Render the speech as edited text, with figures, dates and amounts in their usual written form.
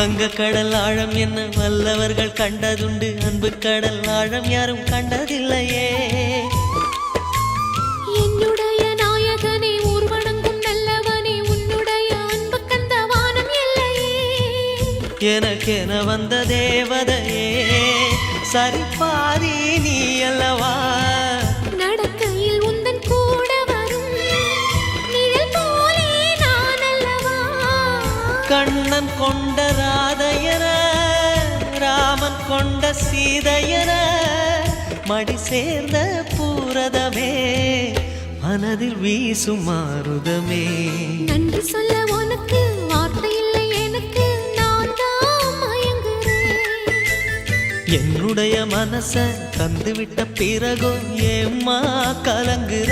வங்க கடல் ஆழம் என்ன வல்லவர்கள் கண்டதுண்டு, அன்பு கடல் ஆழம் யாரும் கண்டதில்லையே. என்னுடைய நாயகனே ஊர்வணங்கும் நல்லவனே, உன்னுடைய அன்பு கந்த வானம் இல்லையே. எனக்கென வந்த தேவதையே சரிபாதி நீ அல்லவா. நடக்கையில் உந்தன் கூட வரும் நிழல் போலே நான் அல்லவா. கண்ணன் கொண்ட ராதையர ராமன் கொண்ட சீதையர மடி சேர்ந்த பூரதமே மனதில் வீசும் மாருதமே. நன்றி சொல்ல உனக்கு வார்த்தை இல்லை எனக்கு, நான் தான் மயங்குறேன். என்னுடைய மனச தந்துவிட்ட பிறகும் ஏம்மா கலங்குற.